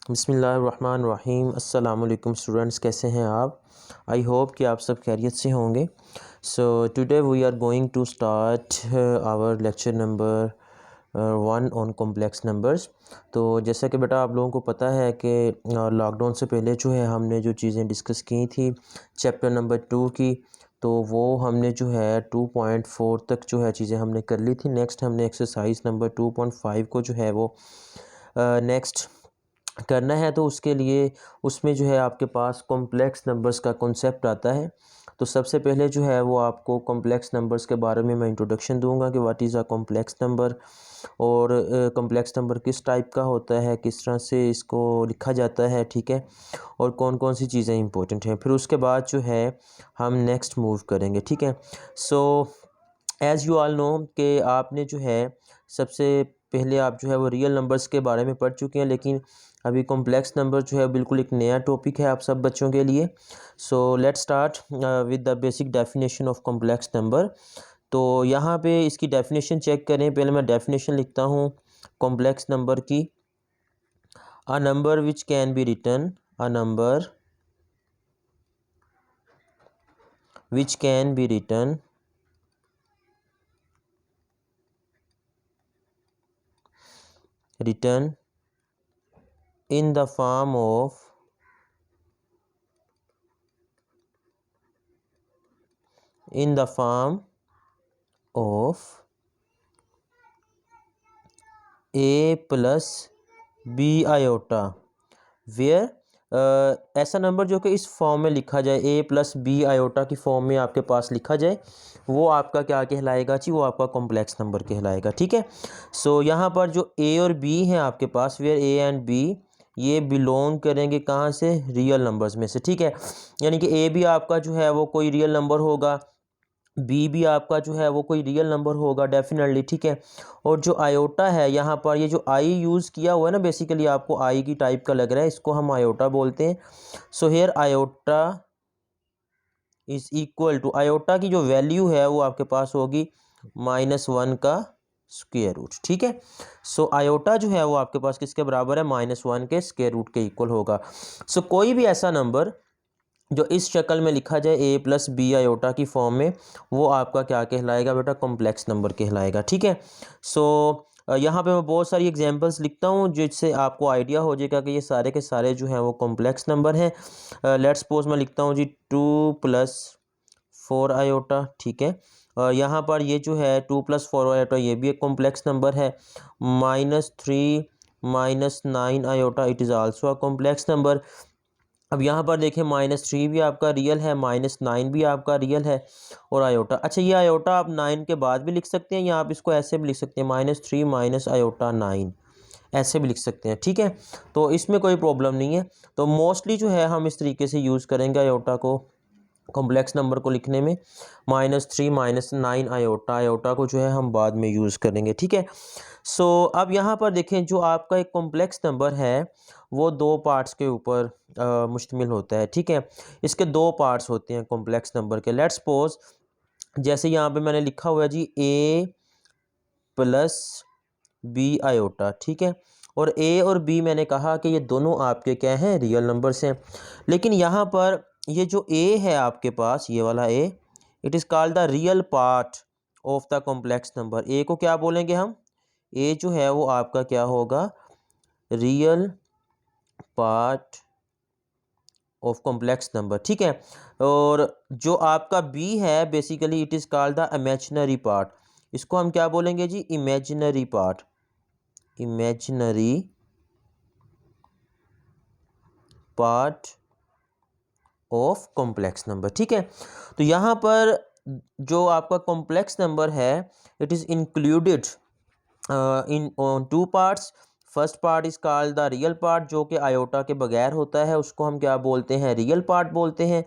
बिस्मिल्लाहिर्रहमानिर्रहीम। अस्सलाम वालेकुम स्टूडेंट्स, कैसे हैं आप? आई होप कि आप सब खैरियत से होंगे। So today we are going to start our lecture number 1 on complex numbers. तो जैसा कि बेटा आप लोगों को पता है कि लॉकडाउन से पहले जो है हमने जो चीज़ें डिस्कस की थी चैप्टर नंबर 2 की, तो वो हमने जो है 2.4 तक जो है चीज़ें हमने कर ली थी। नेक्स्ट हमने एक्सरसाइज नंबर 2.5 को जो है वो नेक्स्ट करना है। तो उसके लिए उसमें जो है आपके पास कॉम्प्लेक्स नंबर्स का कॉन्सेप्ट आता है। तो सबसे पहले जो है वो आपको कॉम्प्लेक्स नंबर्स के बारे में मैं इंट्रोडक्शन दूंगा कि what is a complex number, और कॉम्प्लेक्स नंबर किस टाइप का होता है, किस तरह से इसको लिखा जाता है, ठीक है, और कौन कौन सी चीज़ें इंपॉर्टेंट हैं। फिर उसके बाद जो है हम नेक्स्ट मूव करेंगे, ठीक है। So as you all know कि आपने जो है सबसे पहले आप जो है वो रियल नंबर्स के बारे में पढ़ चुके हैं, लेकिन अभी कॉम्प्लेक्स नंबर जो है बिल्कुल एक नया टॉपिक है आप सब बच्चों के लिए। So let's start with the basic definition of complex number. तो यहाँ पे इसकी डेफिनेशन चेक करें। पहले मैं डेफिनेशन लिखता हूँ कॉम्प्लेक्स नंबर की। A number which can be written, a number which can be written in the form of a plus b iota, where ऐसा नंबर जो कि इस फॉर्म में लिखा जाए, a प्लस बी आयोटा की फॉर्म में आपके पास लिखा जाए, वो आपका क्या कहलाएगा जी? वो आपका कॉम्प्लेक्स नंबर कहलाएगा, ठीक है। सो यहाँ पर जो a और b हैं आपके पास, वेयर a एंड b, ये बिलोंग करेंगे कहाँ से? रियल नंबर्स में से, ठीक है। यानी कि a भी आपका जो है वो कोई रियल नंबर होगा, बी भी आपका जो है वो कोई रियल नंबर होगा डेफिनेटली, ठीक है। और जो आयोटा है यहाँ पर, ये जो आई यूज़ किया हुआ है ना, बेसिकली आपको आई की टाइप का लग रहा है, इसको हम आयोटा बोलते हैं। So here iota is equal to, iota की जो वैल्यू है वो आपके पास होगी -1 का स्क्वायर रूट, ठीक है। सो आयोटा जो है वो आपके पास किसके बराबर है? -1 के स्क्वायर रूट के इक्वल होगा। सो कोई भी ऐसा नंबर जो इस शक्ल में लिखा जाए a प्लस बी आयोटा की फॉर्म में, वो आपका क्या कहलाएगा बेटा? कॉम्प्लेक्स नंबर कहलाएगा, ठीक है। सो यहाँ पे मैं बहुत सारी एग्जांपल्स लिखता हूँ जिससे आपको आइडिया हो जाएगा कि ये सारे के सारे जो हैं वो कॉम्प्लेक्स नंबर हैं। लेट्स सपोज मैं लिखता हूँ जी 2+4 आयोटा, ठीक है। यहाँ पर ये जो है 2+4 आयोटा, ये भी एक कॉम्प्लेक्स नंबर है। -3 -9 iota, it is also a complex number. अब यहाँ पर देखें, -3 भी आपका रियल है, -9 भी आपका रियल है, और आयोटा, अच्छा ये आयोटा आप 9 के बाद भी लिख सकते हैं, या आप इसको ऐसे भी लिख सकते हैं -3 माइनस आयोटा 9, ऐसे भी लिख सकते हैं, ठीक है। तो इसमें कोई प्रॉब्लम नहीं है। तो मोस्टली जो है हम इस तरीके से यूज़ करेंगे आयोटा को कॉम्प्लेक्स नंबर को लिखने में। -3 -9 आयोटा, आयोटा को जो है हम बाद में यूज़ करेंगे, ठीक है। सो अब यहाँ पर देखें, जो आपका एक कॉम्प्लेक्स नंबर है वो दो पार्ट्स के ऊपर मुश्तमिल होता है, ठीक है। इसके दो पार्ट्स होते हैं कॉम्प्लेक्स नंबर के। लेट्स सपोज जैसे यहाँ पे मैंने लिखा हुआ है जी a प्लस बी आयोटा, ठीक है। और a और b मैंने कहा कि ये दोनों आपके क्या हैं? रियल नंबर्स हैं। लेकिन यहाँ पर ये जो a है आपके पास, ये वाला a, it is called the real part of the complex number. a को क्या बोलेंगे हम? a जो है वो आपका क्या होगा? Real part of complex number, ठीक है। और जो आपका b है basically it is called the imaginary part. इसको हम क्या बोलेंगे जी? Imaginary part, imaginary part of complex number, ठीक है। तो यहाँ पर जो आपका कॉम्प्लेक्स नंबर है, it is included in two parts. First part is called the real part, जो कि आयोटा के बगैर होता है, उसको हम क्या बोलते हैं? रियल पार्ट बोलते हैं,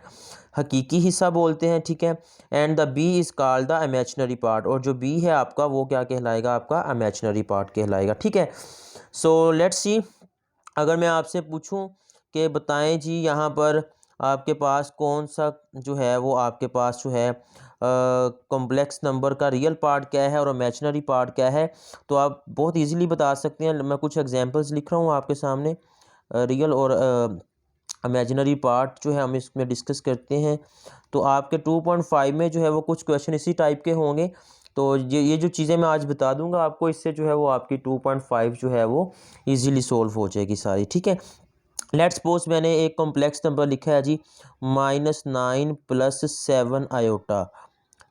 हकीकी हिस्सा बोलते हैं, ठीक है। And the B is called the imaginary part, और जो बी है आपका वो क्या कहलाएगा? आपका इमेजिनरी पार्ट कहलाएगा, ठीक है। सो लेट्स सी, अगर मैं आपसे पूछूं कि बताएं जी यहाँ पर आपके पास कौन सा जो है वो आपके पास जो है कॉम्प्लेक्स नंबर का रियल पार्ट क्या है और इमेजिनरी पार्ट क्या है, तो आप बहुत इजीली बता सकते हैं। मैं कुछ एग्जांपल्स लिख रहा हूँ आपके सामने। रियल और इमेजिनरी पार्ट जो है हम इसमें डिस्कस करते हैं। तो आपके 2.5 में जो है वो कुछ क्वेश्चन इसी टाइप के होंगे। तो ये जो चीज़ें मैं आज बता दूंगा आपको, इससे जो है वो आपकी 2.5 जो है वो इजीली सोल्व हो जाएगी सारी, ठीक है। लेट्स सपोज मैंने एक कॉम्प्लेक्स नंबर लिखा है जी -9 + 7 आयोटा,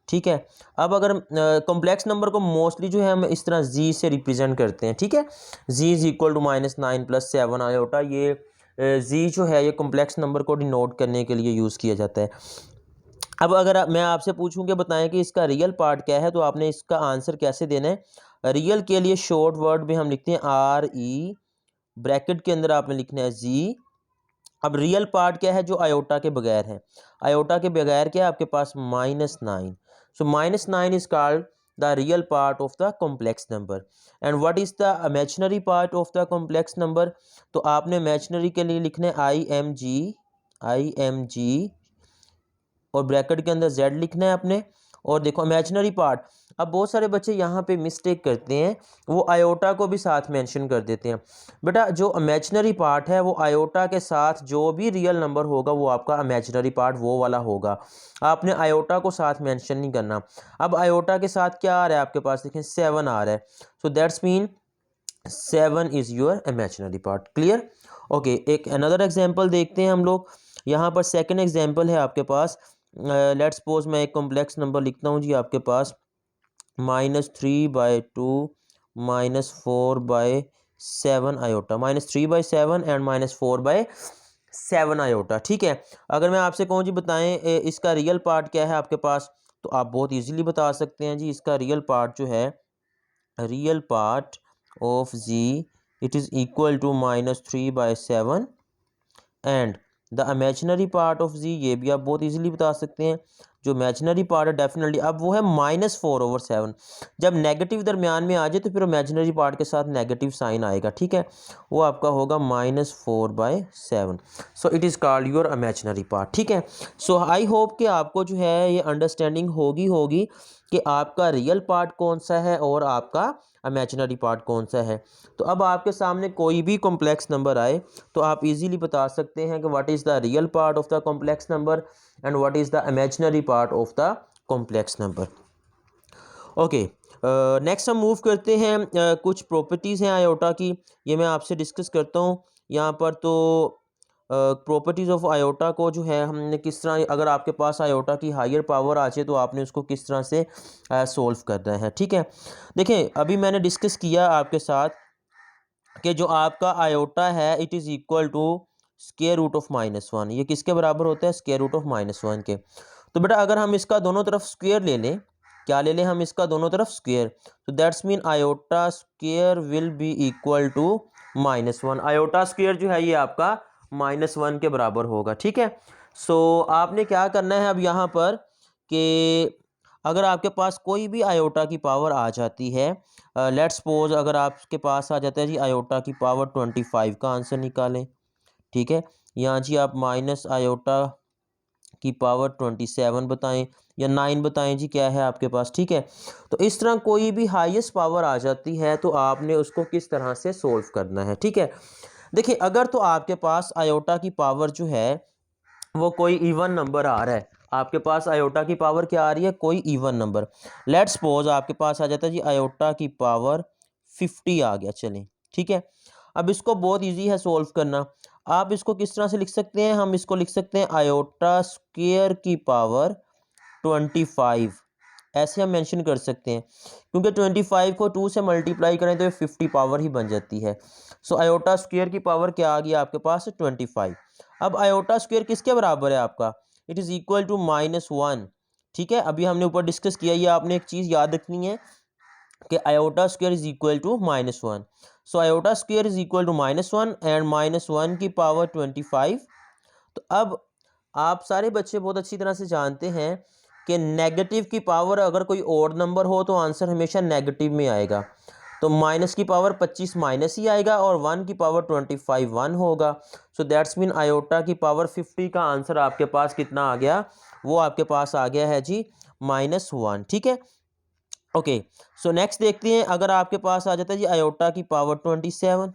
ठीक है। अब अगर कॉम्प्लेक्स नंबर को मोस्टली जो है हम इस तरह जी से रिप्रेजेंट करते हैं, ठीक है। जी इज इक्वल टू -9 + 7 आयोटा। ये जी जो है ये कॉम्प्लेक्स नंबर को डिनोट करने के लिए यूज़ किया जाता है। अब अगर मैं आपसे पूछूं कि बताएं कि इसका रियल पार्ट क्या है, तो आपने इसका आंसर कैसे देना है। रियल के लिए शॉर्ट वर्ड में हम लिखते हैं RE, ब्रैकेट के अंदर आपने लिखना है जी। अब रियल पार्ट क्या है, जो आयोटा के बगैर है। आयोटा के बगैर क्या है आपके पास -9। सो -9 is called the real part of the complex number. And what is the imaginary part of the complex number. तो आपने इमेजिनरी के लिए लिखना है IMG और ब्रैकेट के अंदर Z लिखना है आपने। और देखो इमेजिनरी पार्ट, अब बहुत सारे बच्चे यहाँ पे मिस्टेक करते हैं, वो आयोटा को भी साथ मेंशन कर देते हैं। बेटा जो इमेजिनरी पार्ट है वो आयोटा के साथ जो भी रियल नंबर होगा वो आपका इमेजिनरी पार्ट वो वाला होगा। आपने आयोटा को साथ मेंशन नहीं करना। अब आयोटा के साथ क्या आ रहा है आपके पास, देखें 7 आ रहा है। So that's mean 7 is your imaginary part. Clear. Okay, एक अनदर एग्जांपल देखते हैं हम लोग। यहाँ पर सेकंड एग्जांपल है आपके पास। लेट्स सपोज मैं एक कॉम्प्लेक्स नंबर लिखता हूँ जी आपके पास -3/2 -4/7 आयोटा, -3/7 एंड -4/7 आयोटा, ठीक है। अगर मैं आपसे कहूँ जी बताएं इसका रियल पार्ट क्या है आपके पास, तो आप बहुत इजीली बता सकते हैं जी। इसका रियल पार्ट जो है, real part of G it is equal to -3/7 and the imaginary part of G, ये भी आप बहुत इजीली बता सकते हैं। जो इमेजिनरी पार्ट है डेफिनेटली अब वो है -4/7। जब नेगेटिव दरमियान में आ जाए तो फिर इमेजिनरी पार्ट के साथ नेगेटिव साइन आएगा, ठीक है। वो आपका होगा -4/7। So it is called your imaginary part, ठीक है। सो आई होप कि आपको जो है ये अंडरस्टैंडिंग होगी कि आपका रियल पार्ट कौन सा है और आपका इमेजिनरी पार्ट कौन सा है। तो अब आपके सामने कोई भी कॉम्प्लेक्स नंबर आए तो आप इजीली बता सकते हैं कि what is the real part of the complex number and what is the imaginary part of the complex number. Okay, next हम मूव करते हैं। कुछ प्रॉपर्टीज़ हैं आयोटा की, ये मैं आपसे डिस्कस करता हूँ यहाँ पर। तो प्रॉपर्टीज़ ऑफ आयोटा को जो है हमने किस तरह, अगर आपके पास आयोटा की हायर पावर आ जाए तो आपने उसको किस तरह से सोल्व करना है, ठीक है। देखें अभी मैंने डिस्कस किया आपके साथ कि जो आपका आयोटा है it is equal to square root of -1। ये किसके बराबर होता है, स्क्वायर रूट ऑफ -1 के। तो बेटा अगर हम इसका दोनों तरफ स्क्वायर ले लें, क्या ले लें हम इसका दोनों तरफ स्क्वायर, तो that's mean iota square will be equal to -1। Iota square जो है ये आपका -1 के बराबर होगा, ठीक है। सो आपने क्या करना है अब यहाँ पर कि अगर आपके पास कोई भी आयोटा की पावर आ जाती है, लेट्स सपोज अगर आपके पास आ जाता है जी आयोटा की पावर 25 का आंसर निकालें, ठीक है। यहाँ जी आप माइनस आयोटा की पावर 27 बताएं या 9 बताएं जी, क्या है आपके पास, ठीक है। तो इस तरह कोई भी हाईएस्ट पावर आ जाती है तो आपने उसको किस तरह से सोल्व करना है, ठीक है। देखिए अगर तो आपके पास आयोटा की पावर जो है वो कोई इवन नंबर आ रहा है, आपके पास आयोटा की पावर क्या आ रही है, कोई इवन नंबर। लेट्स सपोज आपके पास आ जाता है जी आयोटा की पावर 50 आ गया, चलें, ठीक है। अब इसको बहुत इजी है सोल्व करना। आप इसको किस तरह से लिख सकते हैं, हम इसको लिख सकते हैं आयोटा स्क्वायर की पावर 25, ऐसे हम मेंशन कर सकते हैं, क्योंकि 25 को 2 से मल्टीप्लाई करें तो ये 50 पावर ही बन जाती है। सो आयोटा स्क्वायर की पावर क्या आ गई आपके पास, 25। अब आयोटा स्क्वायर किसके बराबर है आपका, इट इज़ इक्वल टू -1, ठीक है। अभी हमने ऊपर डिस्कस किया, ये आपने एक चीज़ याद रखनी है कि iota square is equal to -1। So iota square is equal to -1 and -1 की पावर 25। तो अब आप सारे बच्चे बहुत अच्छी तरह से जानते हैं कि नेगेटिव की पावर अगर कोई और नंबर हो तो आंसर हमेशा नेगेटिव में आएगा। तो माइनस की पावर 25 माइनस ही आएगा और 1 की पावर 25 1 होगा। सो दैट्स मीन आयोटा की पावर 50 का आंसर आपके पास कितना आ गया, वो आपके पास आ गया है जी -1, ठीक है। ओके, सो नेक्स्ट देखते हैं, अगर आपके पास आ जाता है जी आयोटा की पावर 27।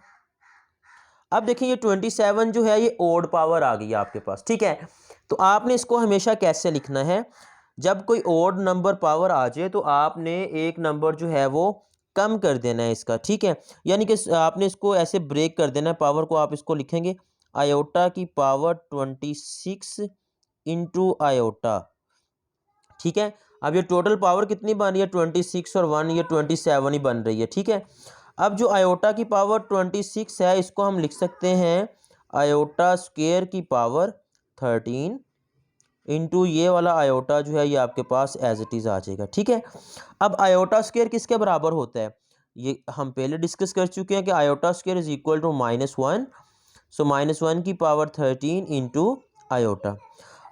अब देखिए ये 27 जो है ये ओड पावर आ गई है आपके पास, ठीक है। तो आपने इसको हमेशा कैसे लिखना है, जब कोई ओड नंबर पावर आ जाए तो आपने एक नंबर जो है वो कम कर देना है इसका, ठीक है। यानी कि आपने इसको ऐसे ब्रेक कर देना है पावर को। आप इसको लिखेंगे आयोटा की पावर 26 इंटू आयोटा, ठीक है। अब ये टोटल पावर कितनी बन रही है, 26 और 1, ये 27 ही बन रही है, ठीक है। अब जो आयोटा की पावर 26 है इसको हम लिख सकते हैं आयोटा स्क्वायर की पावर 13 इंटू ये वाला आयोटा जो है ये आपके पास एज इट इज़ आ जाएगा, ठीक है। अब आयोटा स्क्वायर किसके बराबर होता है, ये हम पहले डिस्कस कर चुके हैं कि iota square is equal to -1। So -1 की पावर 13 इंटू आयोटा।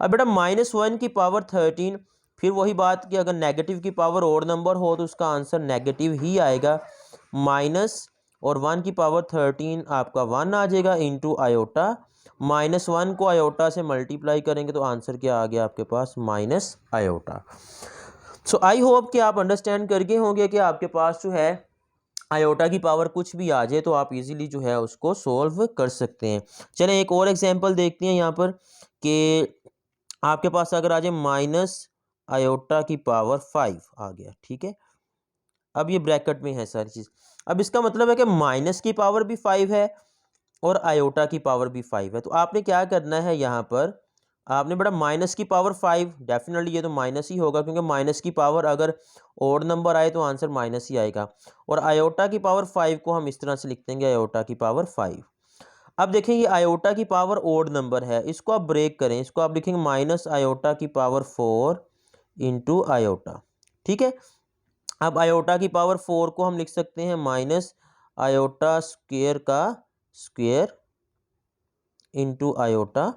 अब बेटा -1 की पावर 13, फिर वही बात कि अगर नेगेटिव की पावर ओड नंबर हो तो उसका आंसर नेगेटिव ही आएगा। माइनस और 1 की पावर 13 आपका 1 आ जाएगा इंटू आयोटा। -1 को आयोटा से मल्टीप्लाई करेंगे तो आंसर क्या आ गया आपके पास, minus iota. So I hope कि आप अंडरस्टैंड कर गए होंगे कि आपके पास जो है आयोटा की पावर कुछ भी आ जाए तो आप इजीली जो है उसको सोल्व कर सकते हैं। चलें एक और एग्जांपल देखते हैं यहाँ पर कि आपके पास अगर आ जाए माइनस आयोटा की पावर 5 आ गया, ठीक है। अब ये ब्रैकेट में है सारी चीज़। अब इसका मतलब है कि माइनस की पावर भी 5 है और आयोटा की पावर भी 5 है। तो आपने क्या करना है यहाँ पर, आपने बड़ा माइनस की पावर 5, डेफिनेटली ये तो माइनस ही होगा क्योंकि माइनस की पावर अगर ओड नंबर आए तो आंसर माइनस ही आएगा। और आयोटा की पावर 5 को हम इस तरह से लिख देंगे आयोटा की पावर 5। अब देखें ये आयोटा की पावर ओड नंबर है, इसको आप ब्रेक करें, इसको आप लिखेंगे माइनस आयोटा की पावर 4 इंटू आयोटा, ठीक है। अब आयोटा की पावर 4 को हम लिख सकते हैं माइनस आयोटा स्क्वेयर का स्क्वेयर इंटू आयोटा।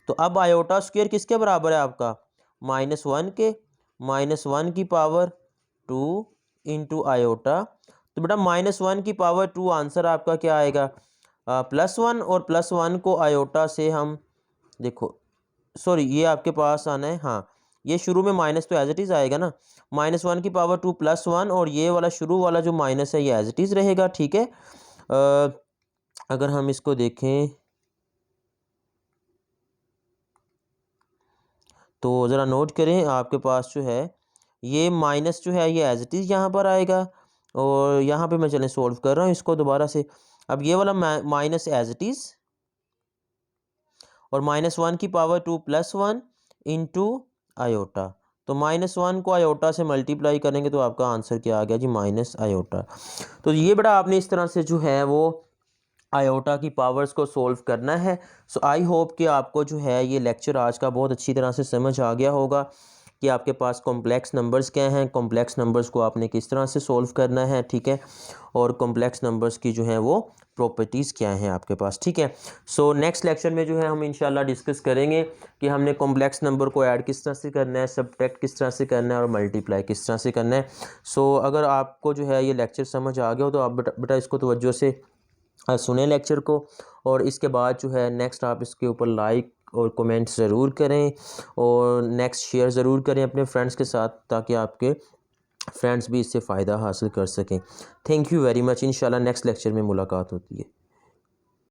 तो अब आयोटा स्क्वेयर किसके बराबर है आपका, -1 के, -1 की पावर 2 इंटू आयोटा। तो बेटा -1 की पावर 2 आंसर आपका क्या आएगा, +1, और +1 को आयोटा से हम देखो, सॉरी ये आपके पास आना है, हाँ ये शुरू में माइनस तो एज इट इज़ आएगा ना, -1 की पावर 2 +1, और ये वाला शुरू वाला जो माइनस है ये एज इट इज़ रहेगा, ठीक है। अगर हम इसको देखें तो ज़रा नोट करें, आपके पास जो है ये माइनस जो है ये एज इट इज़ यहाँ पर आएगा, और यहाँ पे मैं चलें सोल्व कर रहा हूँ इसको दोबारा से। अब ये वाला माइनस एज इट इज़, और -1 की पावर 2 +1 इंटू आयोटा। तो -1 को आयोटा से मल्टीप्लाई करेंगे तो आपका आंसर क्या आ गया जी, माइनस आयोटा। तो ये बड़ा आपने इस तरह से जो है वो आयोटा की पावर्स को सोल्व करना है। सो आई होप कि आपको जो है ये लेक्चर आज का बहुत अच्छी तरह से समझ आ गया होगा कि आपके पास कॉम्प्लेक्स नंबर्स क्या हैं, कॉम्प्लेक्स नंबर्स को आपने किस तरह से सोल्व करना है, ठीक है। और कॉम्प्लेक्स नंबर्स की जो है वो प्रॉपर्टीज़ क्या हैं आपके पास, ठीक है। सो नेक्स्ट लेक्चर में जो है हम इंशाल्लाह डिस्कस करेंगे कि हमने कॉम्प्लेक्स नंबर को ऐड किस तरह से करना है, सब्ट्रैक्ट किस तरह से करना है, और मल्टीप्लाई किस तरह से करना है। सो अगर आपको जो है ये लेक्चर समझ आ गया हो तो आप बेटा इसको तवज्जो से सुने लेक्चर को, और इसके बाद जो है नेक्स्ट आप इसके ऊपर लाइक और कमेंट्स ज़रूर करें, और नेक्स्ट शेयर ज़रूर करें अपने फ्रेंड्स के साथ ताकि आपके फ्रेंड्स भी इससे फ़ायदा हासिल कर सकें। Thank you very much. इंशाल्लाह नेक्स्ट लेक्चर में मुलाकात होती है।